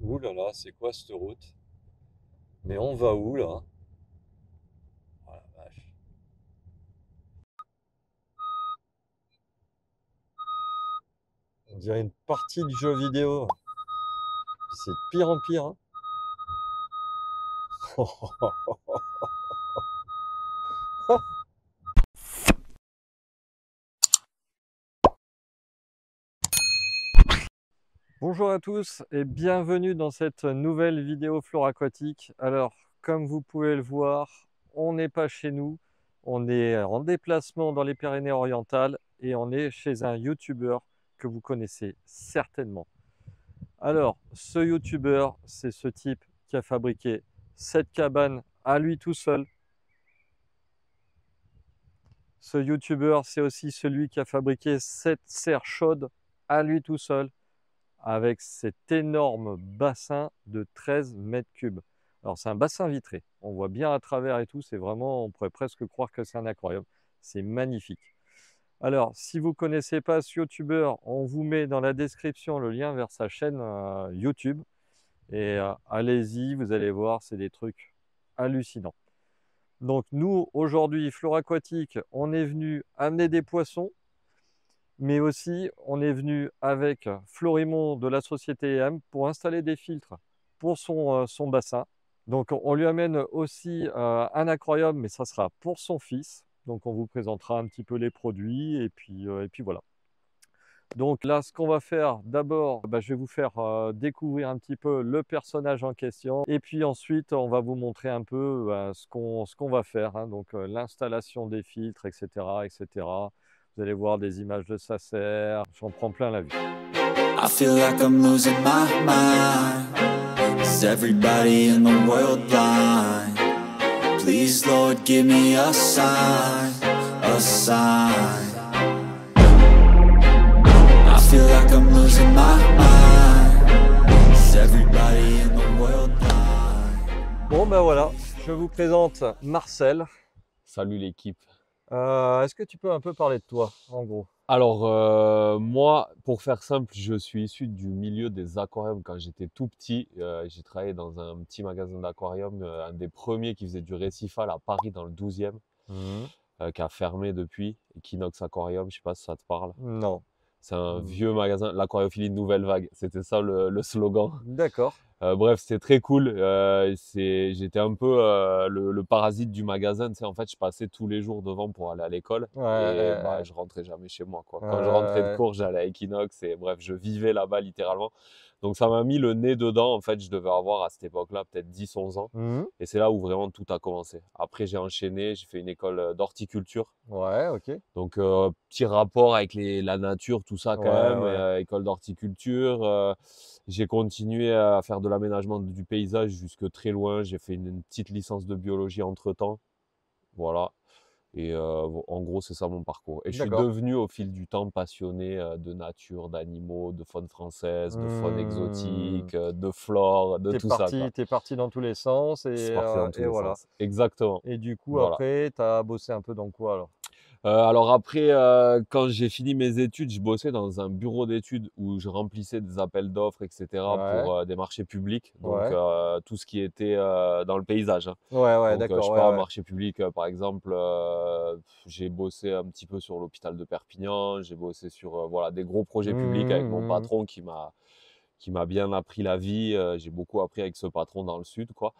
Ouh là là, c'est quoi cette route? Mais on va où là? Oh la vache. On dirait une partie de jeu vidéo. C'est de pire en pire, hein. Bonjour à tous et bienvenue dans cette nouvelle vidéo Flore Aquatique. Alors, comme vous pouvez le voir, on n'est pas chez nous, on est en déplacement dans les Pyrénées-Orientales et on est chez un YouTuber que vous connaissez certainement. Alors, ce YouTuber, c'est ce type qui a fabriqué cette cabane à lui tout seul. Ce YouTuber, c'est aussi celui qui a fabriqué cette serre chaude à lui tout seul, avec cet énorme bassin de 13 mètres cubes. Alors c'est un bassin vitré, on voit bien à travers et tout, c'est vraiment, on pourrait presque croire que c'est un aquarium. C'est magnifique. Alors, si vous ne connaissez pas ce YouTuber, on vous met dans la description le lien vers sa chaîne YouTube. Et allez-y, vous allez voir, c'est des trucs hallucinants. Donc nous, aujourd'hui, Flore Aquatique, on est venu amener des poissons, mais aussi on est venu avec Florimond de la société EM pour installer des filtres pour son bassin. Donc on lui amène aussi un aquarium, mais ça sera pour son fils. Donc on vous présentera un petit peu les produits et puis voilà. Donc là, ce qu'on va faire d'abord, je vais vous faire découvrir un petit peu le personnage en question. Et puis ensuite, on va vous montrer un peu ce qu'on va faire, hein. Donc l'installation des filtres, etc., etc. Vous allez voir des images de sa serre. J'en prends plein la vue. I feel like I'm losing my mind. Is everybody in the world blind? Please, Lord, give me a sign, a sign. I feel like I'm losing my mind. Is everybody in the world blind? Bon ben voilà, je vous présente Marcel. Salut l'équipe. Est-ce que tu peux un peu parler de toi, en gros? Alors, moi, pour faire simple, je suis issu du milieu des aquariums quand j'étais tout petit. J'ai travaillé dans un petit magasin d'aquarium, un des premiers qui faisait du récifal à Paris dans le 12e, qui a fermé depuis, Equinox Aquarium, je sais pas si ça te parle. Non. C'est un vieux magasin, l'aquariophilie nouvelle vague, c'était ça le slogan. D'accord. Bref, c'était très cool. J'étais un peu le parasite du magasin. Tu sais, en fait, je passais tous les jours devant pour aller à l'école et je rentrais jamais chez moi, quoi. Quand je rentrais de cours, j'allais à Equinox et bref, je vivais là-bas littéralement. Donc ça m'a mis le nez dedans. En fait, je devais avoir à cette époque-là peut-être 10-11 ans. Et c'est là où vraiment tout a commencé. Après, j'ai enchaîné, j'ai fait une école d'horticulture. Ouais, ok. Donc, petit rapport avec la nature, tout ça quand Ouais, même, ouais. école d'horticulture. J'ai continué à faire de l'aménagement du paysage jusque très loin. J'ai fait une petite licence de biologie entre-temps. Voilà. Et en gros, c'est ça mon parcours. Et je suis D'accord. devenu au fil du temps passionné de nature, d'animaux, de faune française, de faune exotique, de flore, de tout ça, quoi. T'es parti dans tous les sens C'est parti dans tous et les voilà. sens. Exactement. Et du coup, Voilà. après, tu as bossé un peu dans quoi alors? Alors après, quand j'ai fini mes études, je bossais dans un bureau d'études où je remplissais des appels d'offres et cetera Ouais, pour, des marchés publics. Donc, ouais. tout ce qui était, dans le paysage, hein. Ouais, ouais, Donc, je d'accord, sais ouais, pas, un ouais. marché public, par exemple, j'ai bossé un petit peu sur l'hôpital de Perpignan. J'ai bossé sur, voilà, des gros projets publics avec mon Mmh. patron qui m'a bien appris la vie. J'ai beaucoup appris avec ce patron dans le sud, quoi.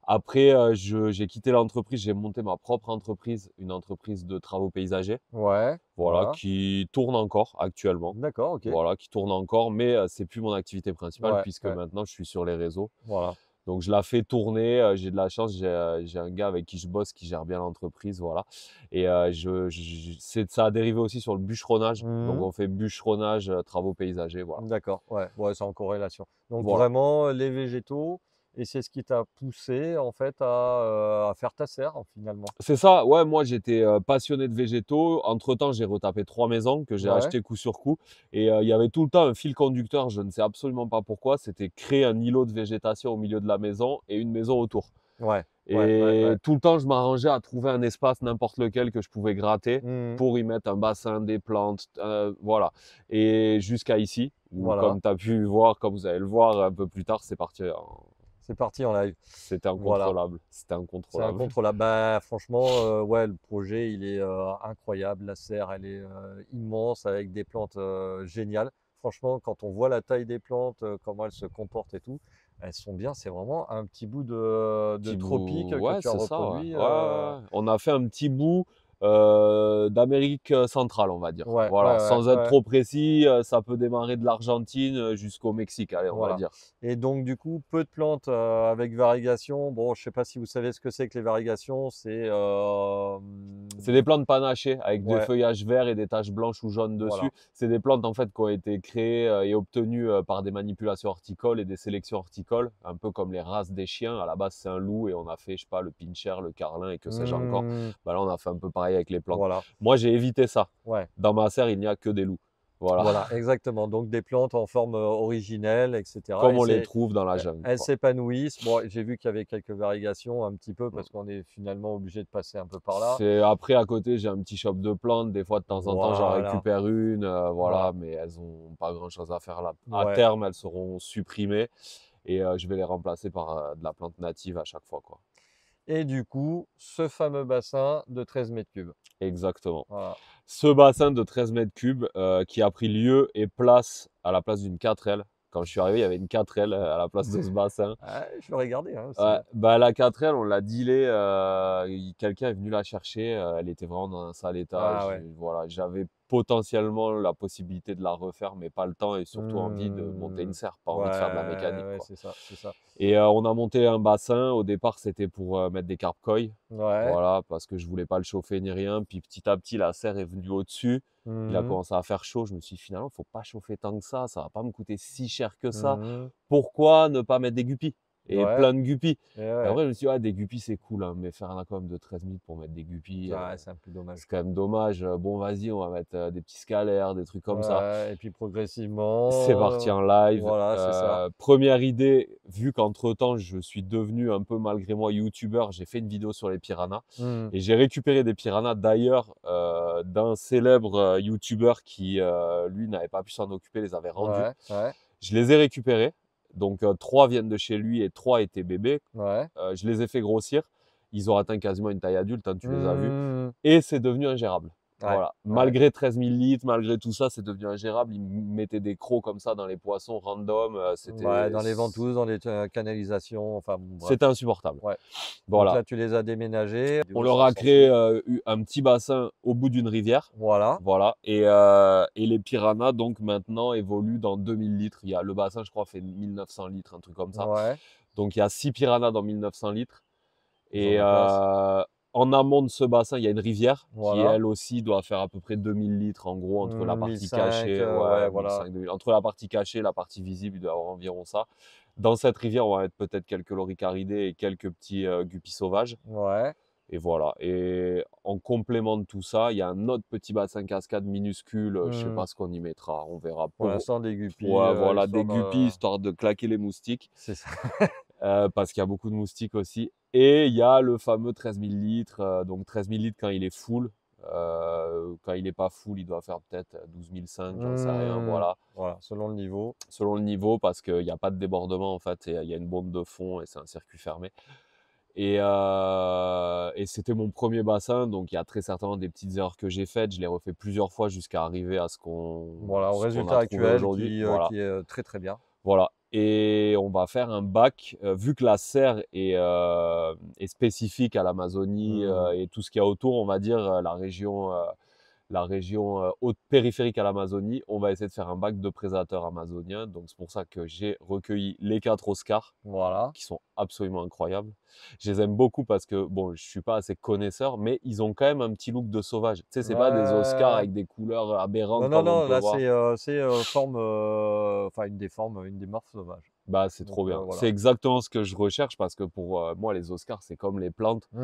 Après, j'ai quitté l'entreprise, j'ai monté ma propre entreprise, une entreprise de travaux paysagers. Ouais, Voilà, voilà. qui tourne encore actuellement. D'accord, ok. Voilà, qui tourne encore, mais c'est plus mon activité principale Ouais, puisque ouais, maintenant je suis sur les réseaux. voilà. Donc je la fais tourner, j'ai de la chance, j'ai un gars avec qui je bosse qui gère bien l'entreprise, voilà. Et ça a dérivé aussi sur le bûcheronnage. Donc Mmh. on fait bûcheronnage, travaux paysagers, voilà. D'accord, ouais, ouais, c'est en corrélation. Donc Voilà. vraiment, les végétaux, et c'est ce qui t'a poussé en fait à faire ta serre, finalement. C'est ça, ouais, moi j'étais, passionné de végétaux. Entre-temps, j'ai retapé 3 maisons que j'ai Ouais, achetées coup sur coup et il y avait tout le temps un fil conducteur, je ne sais absolument pas pourquoi, c'était créer un îlot de végétation au milieu de la maison et une maison autour. Ouais, Et tout le temps, je m'arrangeais à trouver un espace, n'importe lequel, que je pouvais gratter Mmh. pour y mettre un bassin, des plantes, voilà. Et jusqu'à ici, où Voilà, comme tu as pu voir, comme vous allez le voir un peu plus tard, c'est parti, c'est parti en live. c'était Voilà, incontrôlable. C'était c'est incontrôlable. incontrôlable. Bah, franchement, ouais, le projet, il est, incroyable. La serre, elle est, immense avec des plantes, géniales. Franchement, quand on voit la taille des plantes, comment elles se comportent et tout, elles sont bien. C'est vraiment un petit bout de Petit tropique bout, que ouais, tu as c'est ça, ouais. reproduit, Ouais, ouais, ouais. On a fait un petit bout d'Amérique centrale, on va dire. ouais, ouais, Voilà, ouais, sans être ouais. trop précis, ça peut démarrer de l'Argentine jusqu'au Mexique, allez, on va Voilà. dire. Et donc, du coup, peu de plantes avec variegation. Bon, je sais pas si vous savez ce que c'est que les varigations. C'est C'est des plantes panachées avec des ouais, feuillages verts et des taches blanches ou jaunes dessus. voilà. C'est des plantes en fait qui ont été créées et obtenues par des manipulations horticoles et des sélections horticoles, un peu comme les races des chiens. À la base, c'est un loup et on a fait, je sais pas, le pincher, le carlin et que sais-je encore. Mmh, Bah là, on a fait un peu pareil avec les plantes. voilà. Moi, j'ai évité ça. Ouais. Dans ma serre, il n'y a que des loups. Voilà, Voilà, exactement. Donc des plantes en forme originelle, etc. comme Et on les c'est, trouve dans la jungle, elles quoi. s'épanouissent. Bon, j'ai vu qu'il y avait quelques variations un petit peu Mm. parce qu'on est finalement obligé de passer un peu par là. C'est après à côté, j'ai un petit shop de plantes. Des fois, de temps en temps, j'en Voilà, récupère une, voilà, voilà. mais elles ont pas grand-chose à faire là. À Ouais. terme, elles seront supprimées et je vais les remplacer par de la plante native à chaque fois, quoi. Et du coup, ce fameux bassin de 13 mètres cubes. Exactement. Voilà. Ce bassin de 13 mètres cubes qui a pris lieu et place à la place d'une 4L. Quand je suis arrivé, il y avait une 4L à la place de ce bassin. Ah, je vais regarder hein, aussi. Ouais, Hein. bah, la 4L, on l'a dealé, quelqu'un est venu la chercher, elle était vraiment dans un sale état. Ah ouais. Voilà, j'avais potentiellement la possibilité de la refaire, mais pas le temps et surtout envie de monter une Hmm. serre, pas Ouais, envie de faire de la mécanique, ouais, quoi. c'est ça, c'est ça. Et on a monté un bassin. Au départ, c'était pour mettre des carp koi, Ouais. voilà, parce que je voulais pas le chauffer ni rien. Puis petit à petit, la serre est venue au-dessus. Il a Mhm. commencé à faire chaud. Je me suis dit, finalement, faut pas chauffer tant que ça va pas me coûter si cher que ça. Mhm. Pourquoi ne pas mettre des guppies? Et Ouais. plein de guppies. Et Et ouais. après, je me suis dit, ah, des guppies, c'est cool, hein, mais faire un aquarium de 13 minutes pour mettre des guppies, Ouais, c'est un peu c'est dommage. quand même dommage. Bon, vas-y, on va mettre des petits scalaires, des trucs comme ça. Ouais, et puis C'est parti progressivement, en live. voilà, c'est ça. Première idée, vu qu'entre-temps, je suis devenu un peu malgré moi youtubeur, j'ai fait une vidéo sur les piranhas Mmh. et j'ai récupéré des piranhas d'ailleurs d'un célèbre youtubeur qui, lui, n'avait pas pu s'en occuper, les avait rendus. Ouais, ouais, Je les ai récupérés. Donc 3 viennent de chez lui et 3 étaient bébés. ouais. Je les ai fait grossir. Ils ont atteint quasiment une taille adulte, hein, tu les as vus. Mmh. Et c'est devenu ingérable. Ouais, Voilà. ouais. Malgré 13 000 litres, malgré tout ça, c'est devenu ingérable. Ils mettaient des crocs comme ça dans les poissons random. Ouais, dans les ventouses, dans les canalisations, enfin bon, bref. C'était insupportable. Ouais. Donc Voilà. là, tu les as déménagés. On Ça leur a a créé s'ensuit. un petit bassin au bout d'une rivière. Voilà. Voilà. Et les piranhas, donc maintenant, évoluent dans 2000 litres. Il y a, le bassin, je crois, fait 1900 litres, un truc comme ça. Ouais. Donc il y a 6 piranhas dans 1900 litres. Ils ont Et la place. en amont de ce bassin, il y a une rivière qui, Voilà. elle aussi, doit faire à peu près 2000 litres en gros, entre la partie 1005, cachée, ouais, ouais, voilà. 1500, 2000. Entre la partie cachée et la partie visible, il doit y avoir environ ça. Dans cette rivière, on va mettre peut-être quelques loricaridés et quelques petits guppies sauvages. Ouais. Et voilà. Et en complément de tout ça, il y a un autre petit bassin cascade minuscule. Je sais Mmh. pas ce qu'on y mettra, on verra. Pour l'instant, des guppies, Ouais, voilà, des histoire guppies, de. histoire de claquer les moustiques. C'est ça. Parce qu'il y a beaucoup de moustiques aussi. Et il y a le fameux 13 000 litres. Donc 13 000 litres quand il est full. Quand il n'est pas full, il doit faire peut-être 12 500, j'en sais rien. Mmh. Voilà. Voilà, selon le niveau. Selon le niveau, parce qu'il n'y a pas de débordement en fait. Et il y a une bombe de fond et c'est un circuit fermé. Et c'était mon premier bassin. Donc il y a très certainement des petites erreurs que j'ai faites. Je l'ai refait plusieurs fois jusqu'à arriver à Voilà, au ce qu'on résultat a trouvé actuel aujourd'hui. Voilà. qui est très très bien. Voilà. Et on va faire un bac, vu que la serre est spécifique à l'Amazonie Mmh. et tout ce qu'il y a autour, on va dire la région haute périphérique à l'Amazonie, on va essayer de faire un bac de prédateurs amazoniens. Donc c'est pour ça que j'ai recueilli les 4 Oscars, Voilà. qui sont absolument incroyables. Je les aime beaucoup parce que, bon, je suis pas assez connaisseur, mais ils ont quand même un petit look de sauvage. Tu sais, c'est pas des Oscars Ouais. avec des couleurs aberrantes Non, non, comme on non, peut là voir. c'est forme, enfin une des formes, une des morphes sauvages. Bah, c'est Donc trop bien. voilà. C'est exactement ce que je recherche parce que pour moi, les Oscars, c'est comme les plantes. Je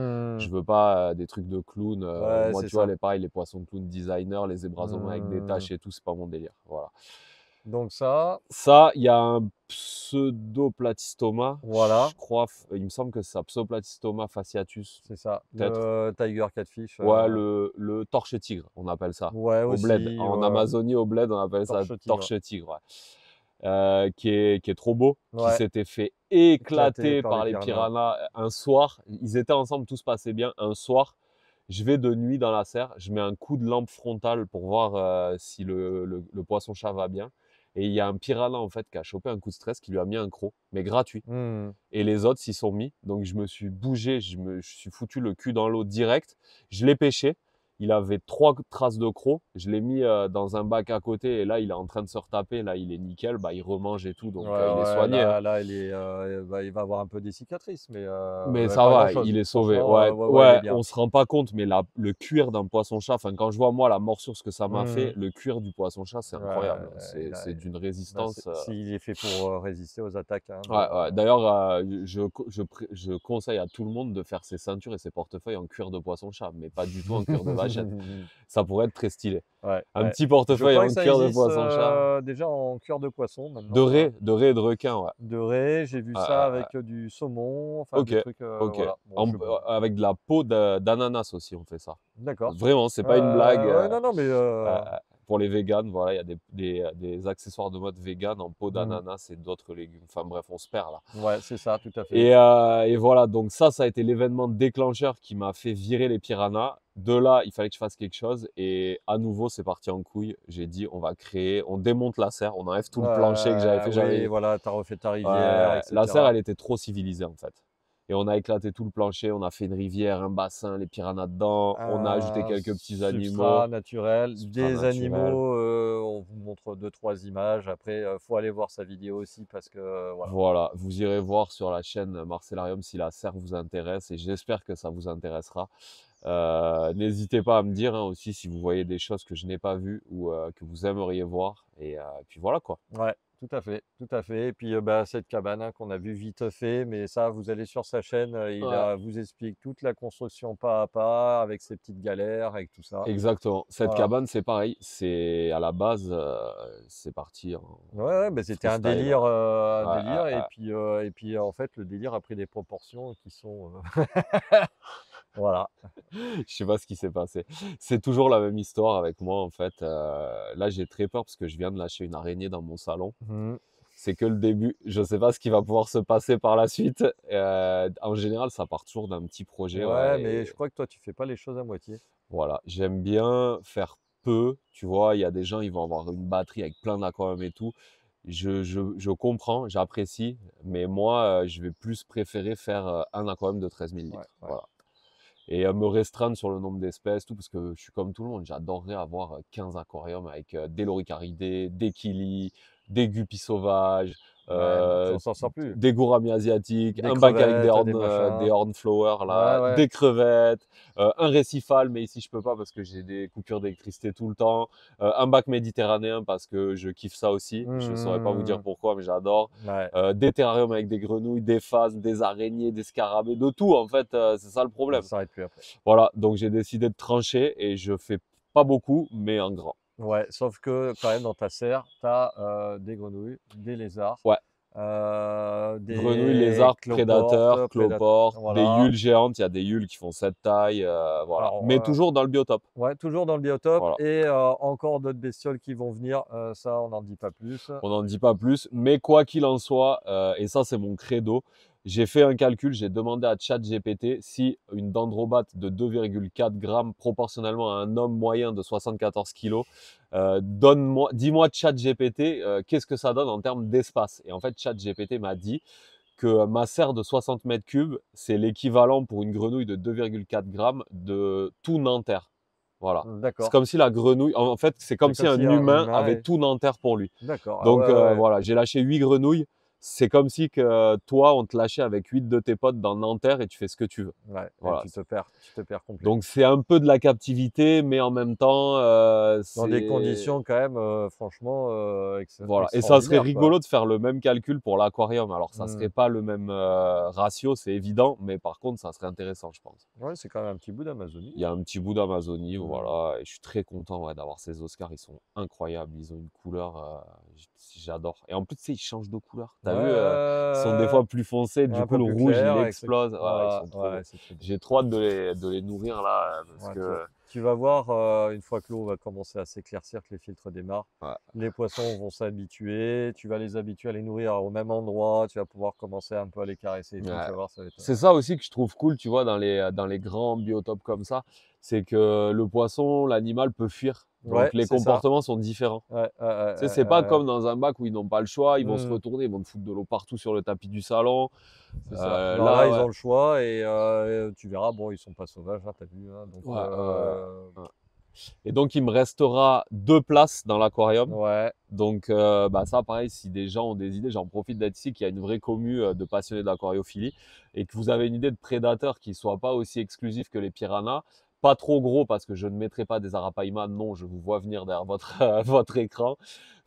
Mmh. veux pas des trucs de clown. Ouais, Moi, c'est tu vois, ça. pareil, les poissons clown designer, les zébrasomas avec des Mmh. taches et tout, c'est pas mon délire. Voilà. Donc ça, il y a un pseudoplatystoma, voilà, je crois, il me semble que c'est ça, pseudoplatystoma fasciatus, c'est ça. peut-être. Le Tiger Catfish. Ouais, le torche-tigre, on appelle ça. Ouais, Au bled. aussi, En ouais, Amazonie, au bled, on appelle ça torche-tigre. torche-tigre, ouais. Qui est trop beau, qui Ouais, s'était fait éclaté éclater par les par les piranhas. piranhas un soir. Ils étaient ensemble, tout se passait bien. Un soir, je vais de nuit dans la serre, je mets un coup de lampe frontale pour voir si le poisson-chat va bien. Et il y a un piranha en fait qui a chopé un coup de stress, qui lui a mis un croc, mais gratuit. Mmh. Et les autres s'y sont mis. Donc je me suis bougé, je suis foutu le cul dans l'eau direct. Je l'ai pêché. Il avait 3 traces de crocs. Je l'ai mis dans un bac à côté et là, il est en train de se retaper. Là, il est nickel. Bah, il remange et tout. Ouais, Donc, il est ouais, soigné, hein. là, bah, il va avoir un peu des cicatrices, Mais mais ça pas va, grand-chose. il est sauvé. Franchement, Ouais, ouais, ouais, il est ouais, bien. on se rend pas compte, mais le cuir d'un poisson-chat, enfin, quand je vois moi la morsure, ce que ça m'a fait, Mmh. le cuir du poisson-chat, c'est incroyable. Ouais, C'est d'une bah, résistance. s'il est fait pour résister aux attaques, hein, Ouais, ouais. D'ailleurs, je conseille à tout le monde de faire ses ceintures et ses portefeuilles en cuir de poisson-chat, mais pas du tout en cuir de vachette. Ça pourrait être très stylé. Ouais, Un ouais. petit Je portefeuille crois en que ça cuir de existe poisson-chat. déjà en cuir de poisson De maintenant, raie, de raie et de requin, ouais. de raie. J'ai vu Ouais, ça ouais, ouais. avec du saumon, enfin Ok, des trucs, ok. voilà. Bon, je Avec de la peau d'ananas aussi, on fait ça. d'accord. Vraiment, c'est pas une blague. Ouais, non, non, mais Pour les véganes, voilà, il y a des accessoires de mode vegan en peau mmh. d'ananas et d'autres légumes. Enfin bref, on se perd là. Ouais, c'est ça, tout à fait. Et voilà, donc ça a été l'événement déclencheur qui m'a fait virer les piranhas. De là, il fallait que je fasse quelque chose. Et à nouveau, c'est parti en couille. J'ai dit, on démonte la serre, on enlève tout le plancher que j'avais fait. Oui, voilà, tu as refait ta rivière, Ouais, et la serre, cetera. elle était trop civilisée en fait. Et on a éclaté tout le plancher, on a fait une rivière, un bassin, les piranhas dedans, on a ajouté Un quelques petits animaux, substrat naturel, substrat des naturel. animaux, on vous montre deux trois images. Après, faut aller voir sa vidéo aussi parce que, voilà. Voilà, vous irez voir sur la chaîne Marcellarium si la serre vous intéresse et j'espère que ça vous intéressera. N'hésitez pas à me dire hein, aussi si vous voyez des choses que je n'ai pas vues ou que vous aimeriez voir. Et puis voilà quoi. Ouais, tout à fait, tout à fait. Et puis, bah, cette cabane, hein, qu'on a vu vite fait, mais ça, vous allez sur sa chaîne, Ouais, vous explique toute la construction pas à pas, avec ses petites galères, avec tout ça. exactement. Cette Voilà. cabane, c'est pareil. C'est à la base, c'est parti Ouais, ouais, bah, en c'était un freestyle. délire, Ouais. un Ouais, ouais, délire. ouais. Et puis, en fait, le délire a pris des proportions qui sont, voilà. Je sais pas ce qui s'est passé. C'est toujours la même histoire avec moi en fait. Là, j'ai très peur parce que je viens de lâcher une araignée dans mon salon. Mmh. C'est que le début. Je sais pas ce qui va pouvoir se passer par la suite. En général, ça part toujours d'un petit projet, Ouais, ouais. mais je Et crois que toi, tu fais pas les choses à moitié. voilà, j'aime bien faire peu. Tu vois, il y a des gens, ils vont avoir une batterie avec plein d'aquarium et tout. Je comprends, j'apprécie, mais moi, je vais plus préférer faire un aquarium de 13 000 Ouais, litres. ouais. Voilà. Et me restreindre sur le nombre d'espèces, tout, parce que je suis comme tout le monde. J'adorerais avoir 15 aquariums avec des loricaridés, des kilis, des guppies sauvages, Ouais, mais tu euh, s'en sors plus. des gouramis asiatiques, Des un bac avec crevettes, des des machins. hornflowers, Ouais, là, ouais. des crevettes, un récifal, mais ici je peux pas parce que j'ai des coupures d'électricité tout le temps, un bac méditerranéen parce que je kiffe ça aussi. Je saurais pas vous dire Mmh. pourquoi, mais j'adore. Ouais, Des terrariums avec des grenouilles, des phasmes, des araignées, des scarabées, de tout en fait, c'est ça le ça problème. s'arrête plus après. Voilà, donc j'ai décidé de trancher et je fais pas beaucoup, mais en grand. Ouais, sauf que quand même dans ta serre, tu as, des grenouilles, des lézards, Ouais, grenouilles, des lézards, cloportes, prédateurs, cloportes, des voilà. yules géantes, il y a des yules qui font cette taille, voilà. Alors, Mais toujours dans le biotope. ouais, toujours dans le biotope Voilà, et encore d'autres bestioles qui vont venir, ça on n'en dit pas plus. on n'en dit pas plus, mais quoi qu'il en soit, et ça c'est mon credo, j'ai fait un calcul, j'ai demandé à ChatGPT si une dendrobate de 2,4 grammes proportionnellement à un homme moyen de 74 kilos, dis-moi ChatGPT, qu'est-ce que ça donne en termes d'espace? Et en fait, ChatGPT m'a dit que ma serre de 60 mètres cubes, c'est l'équivalent pour une grenouille de 2,4 grammes de tout Nanterre. Voilà. C'est D'accord. comme si la grenouille, en fait, c'est C'est comme si comme un si un humain humain avait est tout Nanterre pour lui. d'accord, ah Donc ouais, ouais. voilà, j'ai lâché 8 grenouilles. C'est comme si que toi, on te lâchait avec 8 de tes potes dans Nanterre et tu fais ce que tu veux. Ouais et Voilà. tu te perds complet. Donc c'est un peu de la captivité, mais en même temps, Dans des c'est conditions quand même, franchement, voilà. Et ça serait extraordinaires, quoi. rigolo de faire le même calcul pour l'aquarium. Alors ça serait Mmh. pas le même ratio, c'est évident, mais par contre, ça serait intéressant, je pense. Ouais, c'est quand même un petit bout d'Amazonie, Il y hein. a un petit bout d'Amazonie, Mmh. voilà, et je suis très content ouais, d'avoir ces Oscars. Ils sont incroyables. Ils ont une couleur, j'adore. Et en plus, tu sais, ils changent de couleur. Tu as vu, ils sont des Ouais, fois plus foncés, du un coup, peu le plus rouge, il clair, explose. Ouais, ils sont trop beaux. ouais, c'est trop beau. J'ai trop hâte de les nourrir là, parce Ouais, que tu vas voir, une fois que l'eau va commencer à s'éclaircir, que les filtres démarrent, ouais. les poissons vont s'habituer, tu vas les habituer à les nourrir au même endroit, tu vas pouvoir commencer un peu à les caresser et tout, Ouais. tu vas voir, ça va être C'est ça aussi que je trouve cool, tu vois, dans les grands biotopes comme ça, c'est que le poisson, l'animal peut fuir. ouais, Donc les c'est ça. comportements sont différents. Ouais, ouais, ouais, Tu sais, ouais, c'est pas ouais, ouais. comme dans un bac où ils n'ont pas le choix, ils vont se Mmh, retourner, ils vont te foutre de l'eau partout sur le tapis du salon. c'est ça. Non, là, Là, ils ouais. ont le choix et tu verras, bon, ils sont pas sauvages, hein, tu vu, hein, donc Ouais, ouais. Et donc, il me restera 2 places dans l'aquarium. ouais, Donc, bah, ça, pareil, si des gens ont des idées, j'en profite d'être ici, qu'il y a une vraie commu de passionnés d'aquariophilie et que vous avez une idée de prédateurs qui ne soient pas aussi exclusifs que les piranhas, pas trop gros parce que je ne mettrai pas des arapaima, non, je vous vois venir derrière votre, votre écran.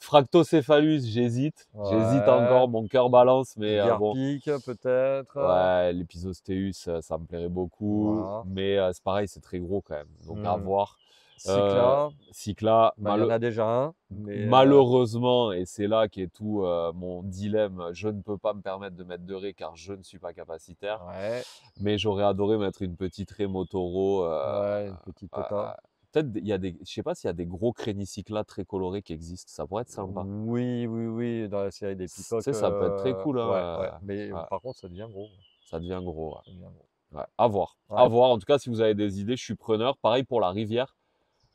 Fractocéphalus, j'hésite ouais. encore, mon cœur balance, mais bon, Garpic, peut-être. ouais, l'épisostéus, ça me plairait beaucoup, Voilà. mais c'est pareil, c'est très gros quand même, donc à Mmh. voir. Cycla, Cycla, bah, il y en a déjà un, mais malheureusement, et c'est là qu'est tout mon dilemme, je ne peux pas me permettre de mettre de raie car je ne suis pas capacitaire, ouais, mais j'aurais adoré mettre une petite raie Motoro. ouais, une petite Euh, tota. Peut-être, il y a des, je sais pas s'il y a des gros crénicyclas très colorés qui existent, ça pourrait être sympa. Oui, oui, oui, dans la série des Tu peacocks, sais, ça peut être très cool, ouais, hein, ouais, mais ouais, par contre, ça devient gros. ça devient gros. Ouais. Ça devient gros. Ouais, à voir. À Ouais. voir. En tout cas, si vous avez des idées, je suis preneur. Pareil pour la rivière.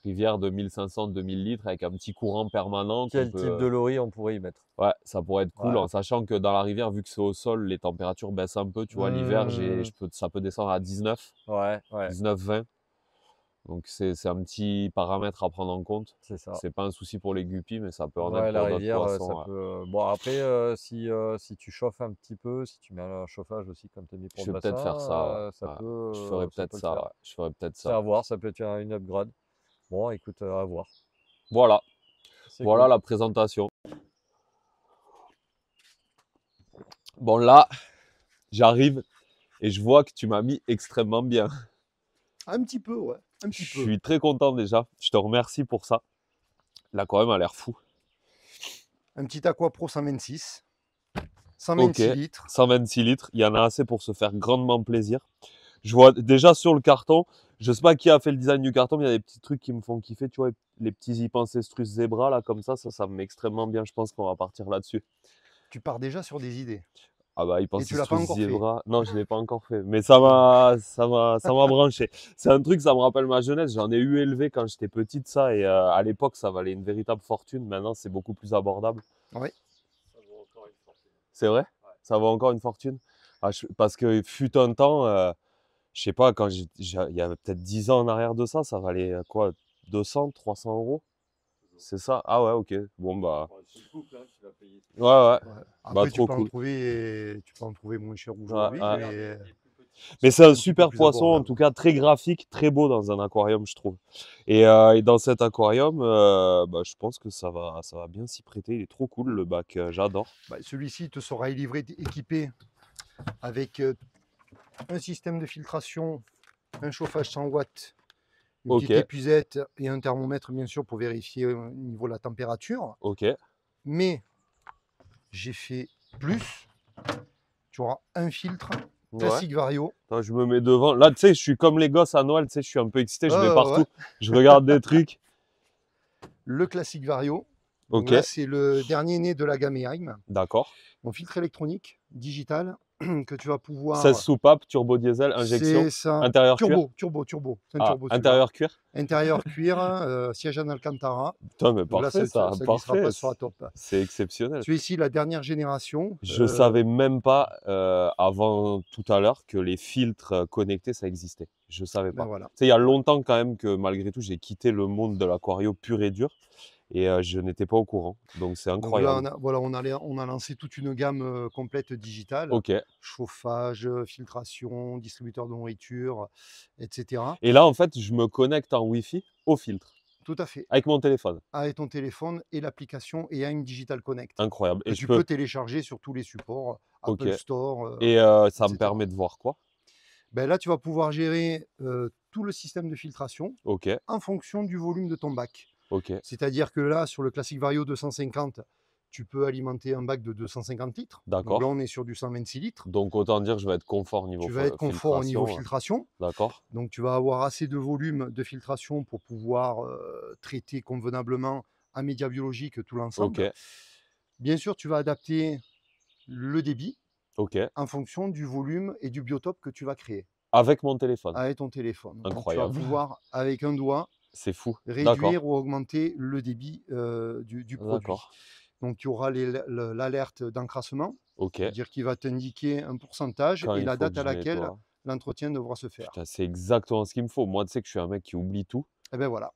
Rivière de 1500-2000 litres avec un petit courant permanent qu'on Quel type peut. de lori on pourrait y mettre? Ouais, ça pourrait être cool Ouais. en sachant que dans la rivière, vu que c'est au sol, les températures baissent un peu. Tu vois, l'hiver, Mmh. ça peut descendre à 19, Ouais, ouais, 19-20. Donc c'est un petit paramètre à prendre en compte. c'est ça. C'est pas un souci pour les guppies, mais ça peut en être Ouais, la pour d'autres rivière, ça poissons. Ouais. peut, bon après, si tu chauffes un petit peu, si tu mets un chauffage aussi comme tu as mis pour Je le vais peut-être faire ça. bassin, Ouais. Ouais. Je ferai ça peut-être peut le ça. faire. Ouais. Je ferai peut-être C'est ça. à voir, ça peut être une upgrade. Bon, écoute, à voir. Voilà. C'est Voilà cool. la présentation. Bon, là, j'arrive et je vois que tu m'as mis extrêmement bien. Un petit peu, ouais. Un Je petit peu. suis très content déjà. Je te remercie pour ça. L'aquarium a l'air fou. Un petit Aqua Pro 126. Ok, 126 litres. 126 litres. Il y en a assez pour se faire grandement plaisir. Je vois déjà sur le carton, je sais pas qui a fait le design du carton, mais il y a des petits trucs qui me font kiffer. Tu vois, les petits Ipancestrus zebra, là, comme ça me met extrêmement bien. Je pense qu'on va partir là-dessus. Tu pars déjà sur des idées. Ah bah, Et tu l'as pas Ipancestrus encore fait. zebra. Non, je l'ai pas encore fait. Mais ça m'a branché. C'est un truc, ça me rappelle ma jeunesse. J'en ai eu élevé quand j'étais petite, ça. Et à l'époque, ça valait une véritable fortune. Maintenant, c'est beaucoup plus abordable. Oui. C'est vrai? Ça vaut encore une fortune? Ah, parce que fut un temps, je sais pas, il y a peut-être 10 ans en arrière de ça, ça valait quoi? 200, 300 euros? C'est ça? Ah ouais, ok. Bon, bah. Ouais, ouais. Ouais. Bah, Après, trop cool. tu peux en trouver moins cher Ouais, aujourd'hui, ouais. mais Mais c'est un un petit peu super plus poisson, en abordable. tout cas très graphique, très beau dans un aquarium, je trouve. Et dans cet aquarium, bah, je pense que ça va bien s'y prêter. Il est trop cool, le bac, j'adore. Bah, celui-ci te sera livré équipé avec un système de filtration, un chauffage 100 watts, une Ok, petite épuisette et un thermomètre, bien sûr, pour vérifier au niveau de la température. ok. Mais j'ai fait plus. Tu auras un filtre Ouais. classique Vario. Attends, je me mets devant. Là, tu sais, je suis comme les gosses à Noël, tu sais, je suis un peu excité, je vais Ouais. partout. Je regarde des trucs. Le classique Vario. Donc Ok, là, c'est le dernier né de la gamme EIM. d'accord. Mon filtre électronique digital que tu vas 16 pouvoir. soupapes, turbo diesel, injection, C'est ça. intérieur cuir. Turbo. C'est un Ah, turbo celui-là. intérieur cuir. Intérieur cuir, siège en Alcantara. Putain, mais Donc là, parfait ça, ça glissera parfait. pas sur la top. C'est exceptionnel. Celui-ci, la dernière génération. Je savais même pas avant tout à l'heure que les filtres connectés ça existait. Je savais Ben pas. voilà. Tu sais, il y a longtemps quand même que malgré tout j'ai quitté le monde de l'aquario pur et dur et je n'étais pas au courant. Donc c'est Donc incroyable. là, on a lancé toute une gamme complète digitale. Ok. Chauffage, filtration, distributeur de nourriture, etc. Et là en fait je me connecte en Wi-Fi au filtre Tout à fait. avec mon téléphone. Avec ton téléphone et l'application EIM Digital Connect. Incroyable. Que Et tu peux télécharger sur tous les supports, Ok. Apple Store. Et ça me etc. permet de voir quoi? Ben là, tu vas pouvoir gérer tout le système de filtration Ok. en fonction du volume de ton bac. Ok. C'est-à-dire que là, sur le classique Vario 250, tu peux alimenter un bac de 250 litres. Donc D'accord. là, on est sur du 126 litres. Donc autant dire que je vais être confort niveau Tu vas être confort au niveau filtration. D'accord. Donc tu vas avoir assez de volume de filtration pour pouvoir traiter convenablement en média biologique tout l'ensemble. Ok. Bien sûr, tu vas adapter le débit Ok. en fonction du volume et du biotope que tu vas créer Avec mon téléphone. avec ton téléphone. Donc, tu vas Incroyable. pouvoir, avec un doigt, C'est fou. réduire ou augmenter le débit du produit. D'accord. Donc, tu auras l'alerte d'encrassement, Ok. c'est-à-dire qu'il va t'indiquer un pourcentage Quand et il la faut date que à je laquelle nettoie. l'entretien devra se faire. Putain, c'est exactement ce qu'il me faut. Moi, tu sais que je suis un mec qui oublie tout. Et bien voilà.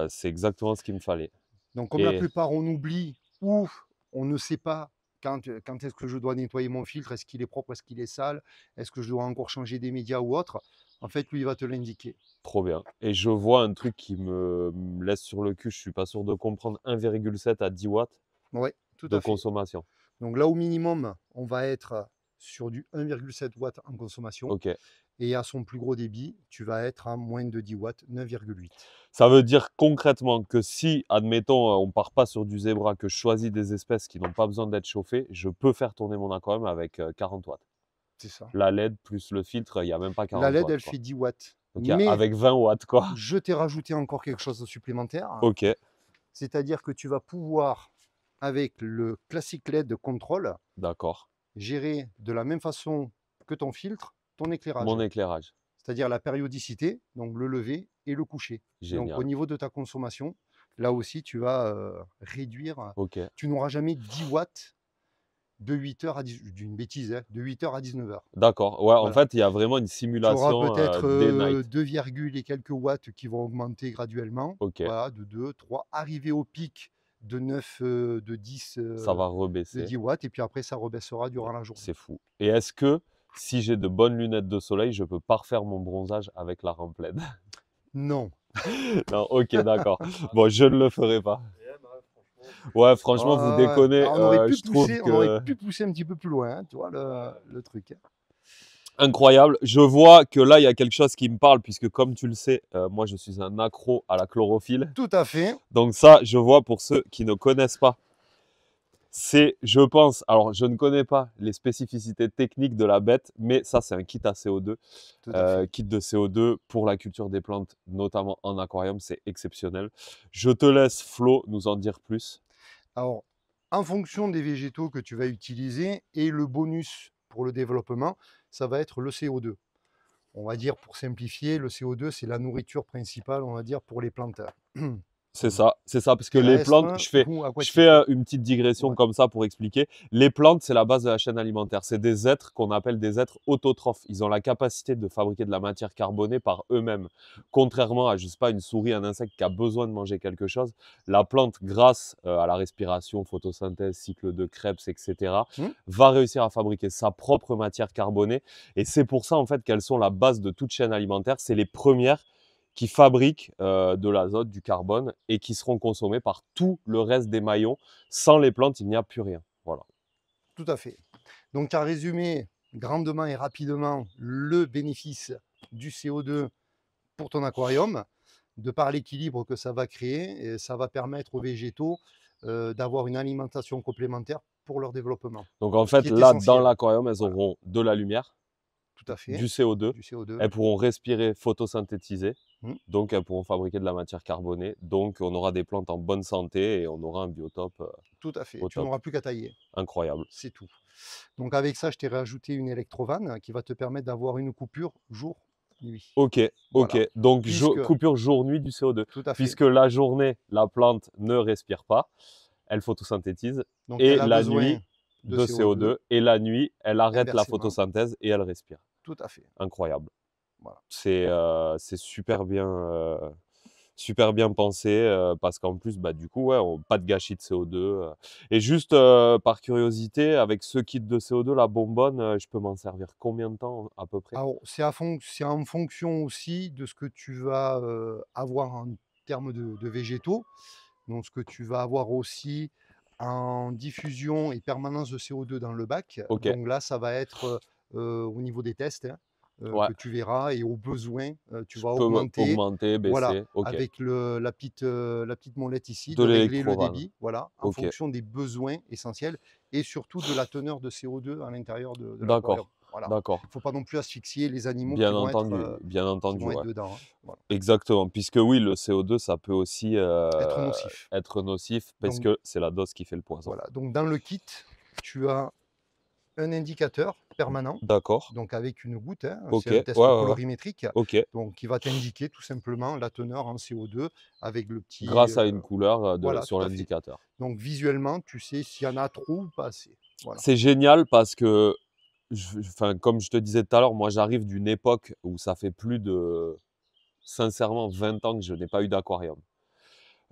C'est exactement ce qu'il me fallait. Donc, comme la plupart, on oublie ou on ne sait pas quand est-ce que je dois nettoyer mon filtre, est-ce qu'il est propre, est-ce qu'il est sale, est-ce que je dois encore changer des médias ou autre, en fait, lui, il va te l'indiquer. Trop bien. Et je vois un truc qui me laisse sur le cul, je suis pas sûr de comprendre, 1,7 à 10 watts Oui, tout de à fait. consommation. Donc là, au minimum, on va être sur du 1,7 watts en consommation. Ok. Et à son plus gros débit, tu vas être à moins de 10 watts, 9,8. Ça veut dire concrètement que si, admettons, on part pas sur du zébra, que je choisis des espèces qui n'ont pas besoin d'être chauffées, je peux faire tourner mon aquarium avec 40 watts. C'est ça. La LED plus le filtre, il n'y a même pas 40 La LED, watts. elle fait 10 watts. Donc, Mais avec 20 watts, quoi. je t'ai rajouté encore quelque chose de supplémentaire. Ok. C'est-à-dire que tu vas pouvoir, avec le classique LED de contrôle, D'accord. gérer de la même façon que ton filtre, ton éclairage. Mon éclairage. C'est-à-dire la périodicité, donc le lever et le coucher. Génial. Donc au niveau de ta consommation, là aussi tu vas réduire. Ok. Tu n'auras jamais 10 watts de 8h à 10, d'une bêtise, hein, de 8h à 19h. D'accord. Ouais, en Voilà. fait, il y a vraiment une Tu simulation auras peut-être day night. 2, et quelques watts qui vont augmenter graduellement. Ok. Voilà, de 2, 3, arriver au pic de 9, de 10, Ça va de rebaisser. 10 watts, et puis après ça rebaissera durant la journée. C'est fou. Et est-ce que si j'ai de bonnes lunettes de soleil, je peux parfaire mon bronzage avec la rampe LED? Non. Non, ok, d'accord. Bon, je ne le ferai pas. Ouais, franchement, vous déconnez. Alors, on aurait pu je trouve pousser, que... on aurait pu pousser un petit peu plus loin, hein, tu vois le truc. Incroyable. Je vois que là, il y a quelque chose qui me parle, puisque comme tu le sais, moi, je suis un accro à la chlorophylle. Tout à fait. Donc ça, je vois pour ceux qui ne connaissent pas. C'est, je pense, alors je ne connais pas les spécificités techniques de la bête, mais ça, c'est un kit à CO2. Tout à fait. Kit de CO2 pour la culture des plantes, notamment en aquarium, c'est exceptionnel. Je te laisse, Flo, nous en dire plus. Alors, en fonction des végétaux que tu vas utiliser et le bonus pour le développement, ça va être le CO2. On va dire, pour simplifier, le CO2, c'est la nourriture principale, on va dire, pour les plantes. C'est ça, parce que les terrestres plantes, je ou aquatiques. fais une petite digression Ouais. comme ça pour expliquer. Les plantes, c'est la base de la chaîne alimentaire. C'est des êtres qu'on appelle des êtres autotrophes. Ils ont la capacité de fabriquer de la matière carbonée par eux-mêmes. Contrairement à, je sais pas, une souris, un insecte qui a besoin de manger quelque chose, la plante, grâce à la respiration, photosynthèse, cycle de Krebs, etc., va réussir à fabriquer sa propre matière carbonée. Et c'est pour ça, en fait, qu'elles sont la base de toute chaîne alimentaire. C'est les premières qui fabriquent de l'azote, du carbone et qui seront consommés par tout le reste des maillons. Sans les plantes, il n'y a plus rien. Voilà. Tout à fait. Donc, tu as résumé grandement et rapidement le bénéfice du CO2 pour ton aquarium, de par l'équilibre que ça va créer, et ça va permettre aux végétaux d'avoir une alimentation complémentaire pour leur développement. Donc en fait, là, dans l'aquarium, elles auront de la lumière, tout à fait, du CO2, elles pourront respirer, photosynthétiser, donc elles pourront fabriquer de la matière carbonée, donc on aura des plantes en bonne santé et on aura un biotope tout à fait, tu n'auras plus qu'à tailler. Incroyable. C'est tout. Donc avec ça, je t'ai rajouté une électrovanne qui va te permettre d'avoir une coupure jour-nuit. Ok, ok. Voilà. Donc coupure jour-nuit du CO2. Tout à fait. Puisque la journée, la plante ne respire pas, elle photosynthétise, donc, et la nuit, de CO2, et la nuit, elle arrête la photosynthèse et elle respire. Tout à fait. Incroyable. Voilà. C'est super bien pensé parce qu'en plus, bah, du coup, ouais, pas de gâchis de CO2. Et juste par curiosité, avec ce kit de CO2, la bonbonne, je peux m'en servir combien de temps à peu près? Alors, c'est en fonction aussi de ce que tu vas avoir en termes de végétaux. Donc, ce que tu vas avoir aussi en diffusion et permanence de CO2 dans le bac. Okay. Donc là, ça va être au niveau des tests. Hein. Ouais. que tu verras et au besoin, tu Je vas peux augmenter. augmenter, Voilà, baisser. OK. avec la petite molette ici, De de régler le l'électrovanne. débit, voilà, en OK. fonction des besoins essentiels et surtout de la teneur de CO2 à l'intérieur de l'aquarium. D'accord. Voilà. D'accord. Il ne faut pas non plus asphyxier les animaux Bien qui entendu, vont être ouais. dedans, hein. Voilà. Exactement. Puisque oui, le CO2, ça peut aussi Être nocif. être nocif parce Donc que c'est la dose qui fait le poison. voilà, donc dans le kit, tu as un indicateur permanent, D'accord. donc avec une goutte, hein, OK. c'est un Ouais, test ouais, ouais. colorimétrique, OK. donc qui va t'indiquer tout simplement la teneur en CO2 avec le petit, Grâce à une couleur voilà, sur tout à fait. l'indicateur. Donc visuellement, tu sais s'il y en a trop ou pas assez. Voilà. C'est génial parce que, enfin, comme je te disais tout à l'heure, moi j'arrive d'une époque où ça fait plus de, sincèrement, 20 ans que je n'ai pas eu d'aquarium.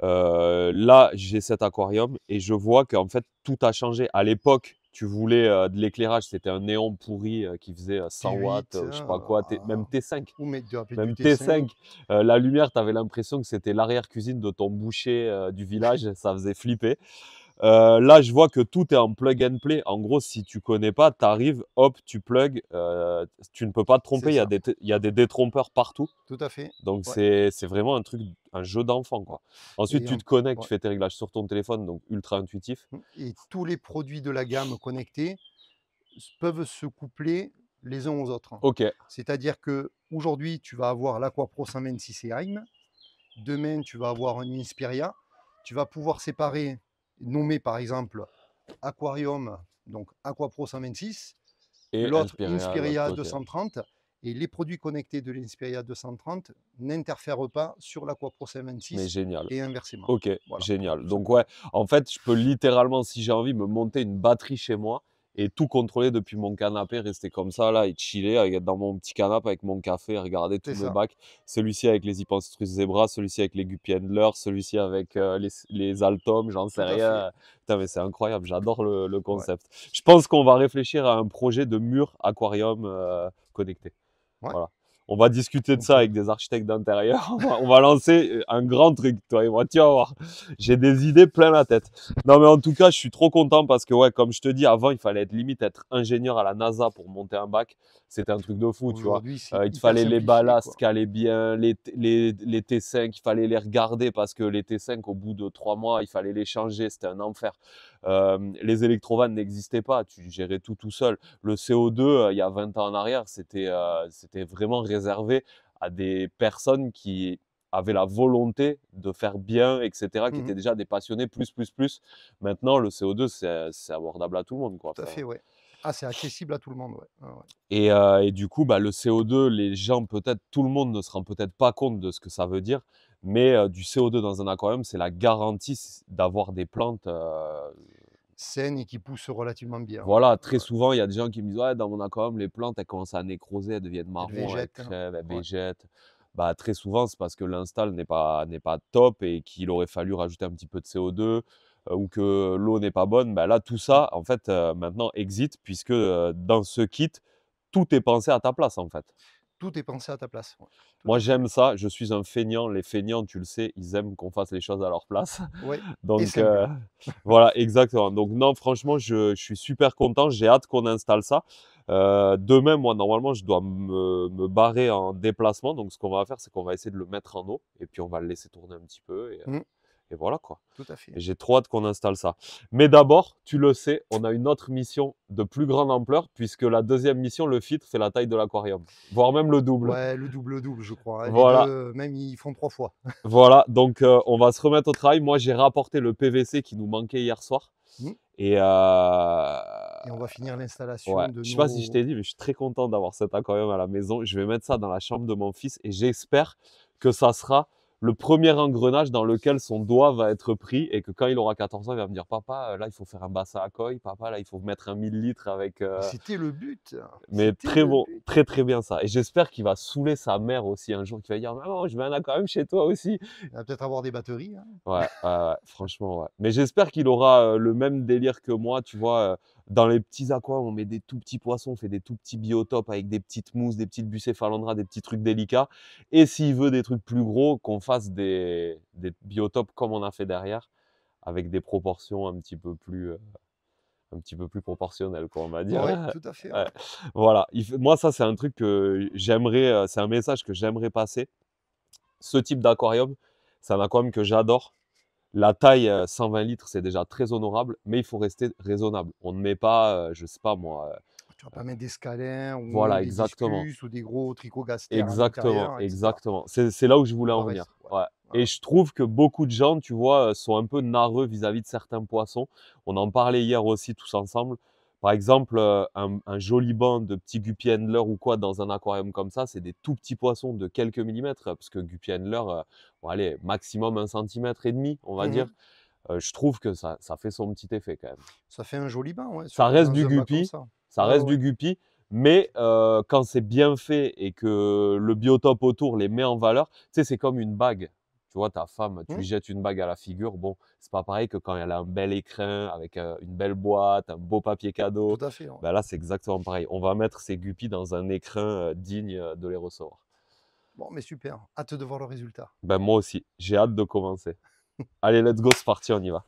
Là, j'ai cet aquarium et je vois qu'en fait, tout a changé. À l'époque, tu voulais de l'éclairage, c'était un néon pourri qui faisait 100 watts, T8, je sais pas quoi, même T5. ou mais du Même T5. T5, la lumière, tu avais l'impression que c'était l'arrière-cuisine de ton boucher du village, ça faisait flipper. Là, je vois que tout est en plug and play. En gros, si tu connais pas, tu arrives, hop, tu plugs, tu ne peux pas te tromper, C'est ça, il y a des détrompeurs partout. tout à fait. Donc Ouais. c'est vraiment un truc, un jeu d'enfant, quoi. Ensuite, Et tu te connectes, tu ouais. fais tes réglages sur ton téléphone, donc ultra intuitif. Et tous les produits de la gamme connectés peuvent se coupler les uns aux autres. OK, C'est-à-dire que aujourd'hui, tu vas avoir l'Aqua Pro 126 EAIM. Demain, tu vas avoir un Inspiria. Tu vas pouvoir séparer, nommer par exemple Aquarium, donc Aqua Pro 126, et l'autre Inspiria de l'autre Inspiria côté. 230. Et les produits connectés de l'Inspiria 230 n'interfèrent pas sur l'Aqua Pro Mais 126 génial. et inversement. OK, Voilà, génial. tout Donc simplement. ouais, en fait, je peux littéralement, si j'ai envie, me monter une batterie chez moi et tout contrôler depuis mon canapé, rester comme ça là et chiller dans mon petit canapé avec mon café, regarder C'est tous mes ça. bacs. Celui-ci avec les Hypanthurus zebra, celui-ci avec les Guppy Handler, celui-ci avec les Altom, j'en sais Tout à fait. rien. Putain, mais c'est incroyable, j'adore le Ouais. concept. Je pense qu'on va réfléchir à un projet de mur aquarium connecté. Ouais. Voilà. On va discuter de On ça peut. avec des architectes d'intérieur. On va lancer un grand truc, toi et moi. Tu vas voir. J'ai des idées plein la tête. Non, mais en tout cas, je suis trop content parce que, ouais, comme je te dis, avant, il fallait être ingénieur à la NASA pour monter un bac. C'était un truc de fou, tu vois. Aujourd'hui, c'est Il te hyper fallait les simplifié, ballasts quoi. qui allaient bien, les T5, il fallait les regarder parce que les T5, au bout de 3 mois, il fallait les changer. C'était un enfer. Les électrovannes n'existaient pas. Tu gérais tout seul. Le CO2, il y a 20 ans en arrière, c'était vraiment réservé à des personnes qui avaient la volonté de faire bien, etc., qui Mhm. étaient déjà des passionnés, plus. Maintenant, le CO2, c'est abordable à tout le monde, quoi. Tout à Enfin, fait, ouais. Ah, c'est accessible à tout le monde, ouais. Ouais, ouais. et du coup, bah, le CO2, les gens, peut-être, tout le monde ne se rend peut-être pas compte de ce que ça veut dire, mais du CO2 dans un aquarium, c'est la garantie d'avoir des plantes. Saine et qui pousse relativement bien, ouais. Voilà, très Ouais. souvent, il y a des gens qui me disent: «Ouais, dans mon aquarium, les plantes, elles commencent à nécroser, elles deviennent Elle marron, elles végète, crèvent, elles ouais. végètent». Bah, très souvent, c'est parce que l'install n'est pas top et qu'il aurait fallu rajouter un petit peu de CO2, ou que l'eau n'est pas bonne. Bah, là, tout Mmh. ça, en fait, maintenant existe puisque, dans ce kit, tout est pensé à ta place, en fait. Tout est pensé à ta place, ouais. Tout Moi, à fait. j'aime ça, je suis un feignant. Les feignants, tu le sais, ils aiment qu'on fasse les choses à leur place. Ouais, et Donc, simple. voilà, exactement. Donc non, franchement, je suis super content. J'ai hâte qu'on installe ça. Demain, moi, normalement, je dois me barrer en déplacement. Donc, ce qu'on va faire, c'est qu'on va essayer de le mettre en eau et puis on va le laisser tourner un petit peu Mmh, et voilà, quoi. tout à fait. Et j'ai trop hâte qu'on installe ça. Mais d'abord, tu le sais, on a une autre mission de plus grande ampleur puisque la deuxième mission, le filtre, fait la taille de l'aquarium, voire même le double. Ouais, le double-double, je crois, hein. Les Voilà. 2, même ils font 3 fois. Voilà, donc on va se remettre au travail. Moi, j'ai rapporté le PVC qui nous manquait hier soir. Mmh, Et et on va finir l'installation ouais, de je sais pas si je nos t'ai dit, mais je suis très content d'avoir cet aquarium à la maison. Je vais mettre ça dans la chambre de mon fils et j'espère que ça sera le premier engrenage dans lequel son doigt va être pris et que quand il aura 14 ans, il va me dire: «Papa, là, il faut faire un bassin à koi. Papa, là, il faut mettre un 1000 litres avec» mais c'était le but, mais c'était très le bon, but. très bien ça. Et j'espère qu'il va saouler sa mère aussi un jour, qu'il va dire: «Maman, je veux un aquarium chez toi aussi». Il va peut-être avoir des batteries, hein. Ouais, franchement, ouais. Mais j'espère qu'il aura le même délire que moi, tu vois. Dans les petits aquas, on met des tout petits poissons, on fait des tout petits biotopes avec des petites mousses, des petites bucéphalandras, des petits trucs délicats. Et s'il veut des trucs plus gros, qu'on fasse des biotopes comme on a fait derrière, avec des proportions un petit peu plus, un petit peu plus proportionnel, quoi, on va dire. Oui, tout à fait. Ouais. Voilà. Moi, ça, c'est un truc que j'aimerais, c'est un message que j'aimerais passer. Ce type d'aquarium, c'est un aquarium que j'adore. La taille 120 litres, c'est déjà très honorable, mais il faut rester raisonnable. On ne met pas, je sais pas moi. Tu vas pas mettre des scalins ou Voilà, des exactement. discus ou des gros trichogastères à Exactement, l'intérieur, etc. exactement. C'est là où je voulais en Barès, venir. ouais. Ouais. Ouais, Et ouais. je trouve que beaucoup de gens, tu vois, sont un peu narreux vis-à-vis de certains poissons. On en parlait hier aussi tous ensemble. Par exemple, un joli banc de petits guppy handler ou quoi dans un aquarium comme ça, c'est des tout petits poissons de quelques millimètres, parce que guppy handler, bon, allez, maximum 1,5 cm, on va dire. Mhm. Je trouve que ça fait son petit effet quand même. Ça fait un joli banc, ouais, Ça surtout reste dans du un bas comme guppy, ça. ça Ouais, reste ouais. du guppy, mais quand c'est bien fait et que le biotope autour les met en valeur, tu sais, c'est comme une bague. Tu vois, ta femme, tu lui Hmm, jettes une bague à la figure. Bon, c'est pas pareil que quand elle a un bel écrin avec une belle boîte, un beau papier tout cadeau. à fait. Ouais. Ben là, c'est exactement pareil. On va mettre ces guppies dans un écrin digne de les recevoir. Bon, mais super. Hâte de voir le résultat. Ben moi aussi, j'ai hâte de commencer. Allez, let's go, c'est parti, on y va.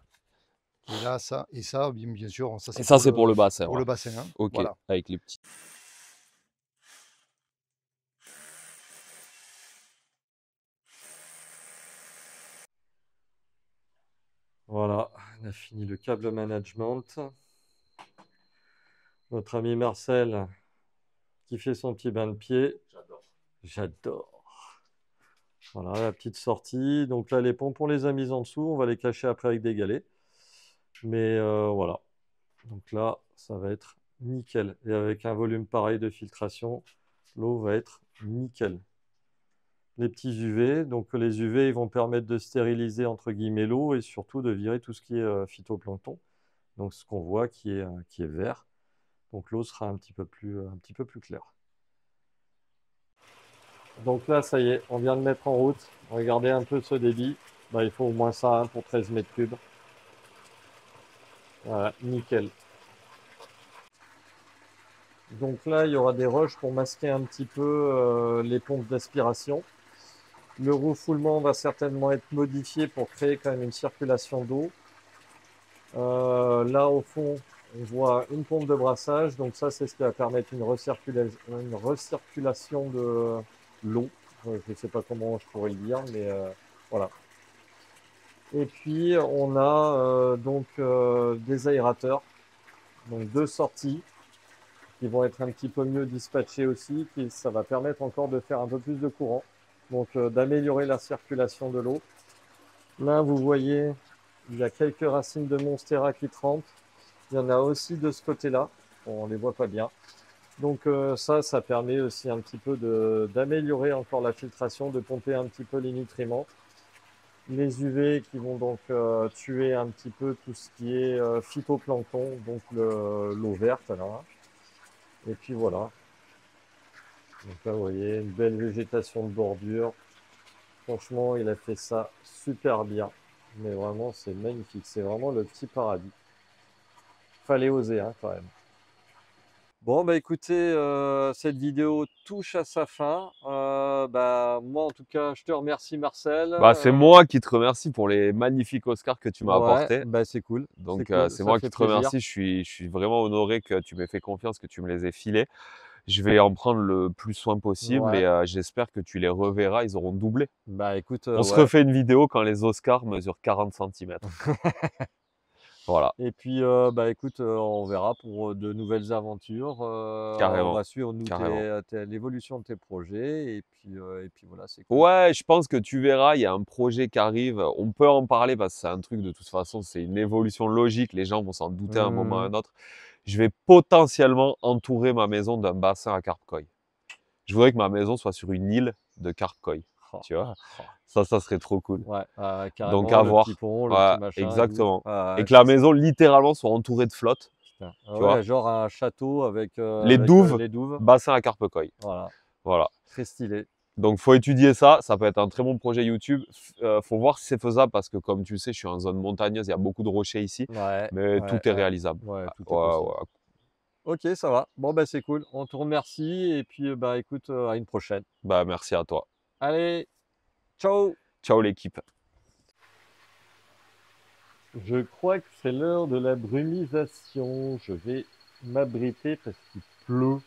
Et là, ça, et ça, bien sûr, ça Et c'est ça, c'est pour le bassin. pour Ouais. le bassin, hein. Ok, Voilà. avec les petits. Voilà, on a fini le câble management. Notre ami Marcel qui fait son petit bain de pied. J'adore. Voilà, la petite sortie. Donc là, les pompes, on les a mises en dessous. On va les cacher après avec des galets. Mais voilà. Donc là, ça va être nickel. Et avec un volume pareil de filtration, l'eau va être nickel. Les petits UV, donc les UV, ils vont permettre de stériliser entre guillemets l'eau et surtout de virer tout ce qui est phytoplancton. Donc ce qu'on voit qui est vert. Donc l'eau sera un petit peu plus claire. Donc là, ça y est, on vient de mettre en route. Regardez un peu ce débit. Bah, il faut au moins ça hein, pour 13 mètres cubes. Voilà, nickel. Donc là, il y aura des roches pour masquer un petit peu les pompes d'aspiration. Le refoulement va certainement être modifié pour créer quand même une circulation d'eau. Là, au fond, on voit une pompe de brassage. Donc ça, c'est ce qui va permettre une recirculation de l'eau. Je ne sais pas comment je pourrais le dire, mais voilà. Et puis, on a des aérateurs, donc deux sorties qui vont être un petit peu mieux dispatchées aussi. Ça va permettre encore de faire un peu plus de courant, donc d'améliorer la circulation de l'eau. Là, vous voyez, il y a quelques racines de Monstera qui trempent. Il y en a aussi de ce côté-là. Bon, on ne les voit pas bien. Donc ça permet aussi un petit peu d'améliorer encore la filtration, de pomper un petit peu les nutriments. Les UV qui vont donc tuer un petit peu tout ce qui est phytoplancton, donc l'eau verte là. Et puis voilà. Donc là, vous voyez, une belle végétation de bordure. Franchement, il a fait ça super bien. Mais vraiment, c'est magnifique. C'est vraiment le petit paradis. Fallait oser, hein, quand même. Bon, bah écoutez, cette vidéo touche à sa fin. Bah, moi, en tout cas, je te remercie, Marcel. Bah, c'est moi qui te remercie pour les magnifiques Oscars que tu m'as Ouais, apportés. bah c'est cool. C'est Donc, cool, c'est ça moi fait qui te plaisir. remercie. Je suis vraiment honoré que tu m'aies fait confiance, que tu me les aies filés. Je vais en prendre le plus soin possible et Ouais, j'espère que tu les reverras. Ils auront doublé. bah écoute, On se ouais. refait une vidéo quand les Oscars mesurent 40 cm. Voilà, Et puis, bah écoute, on verra pour de nouvelles aventures. On carrément, va suivre nous carrément. l'évolution de tes projets. Et puis voilà, c'est cool. Ouais, je pense que tu verras, il y a un projet qui arrive. On peut en parler parce que c'est un truc de toute façon, c'est une évolution logique. Les gens vont s'en douter à un moment ou à Mmh. un autre. Je vais potentiellement entourer ma maison d'un bassin à carpe koi. Je voudrais que ma maison soit sur une île de carpe koi. Oh, Tu vois? oh. Ça serait trop cool. Ouais, Donc carrément, à le petit voir. pont, le Ouais, petit machin et tout. exactement. Et Ouais, que la ça c'est maison littéralement soit entourée de flotte. putain. Ah Tu vois? ouais, genre un château avec, Les douves, les douves. bassin à carpe koi. Voilà, Voilà. très stylé. Donc, faut étudier ça. Ça peut être un très bon projet YouTube. Faut voir si c'est faisable parce que, comme tu le sais, je suis en zone montagneuse. Il y a beaucoup de rochers ici, Ouais, mais ouais, tout est ouais. réalisable. Ouais, tout est Ouais, possible. ouais. Ok, ça va. Bon, bah c'est cool. On te remercie. Et puis, bah écoute, à une prochaine. Bah, merci à toi. Allez, ciao! Ciao l'équipe. Je crois que c'est l'heure de la brumisation. Je vais m'abriter parce qu'il pleut.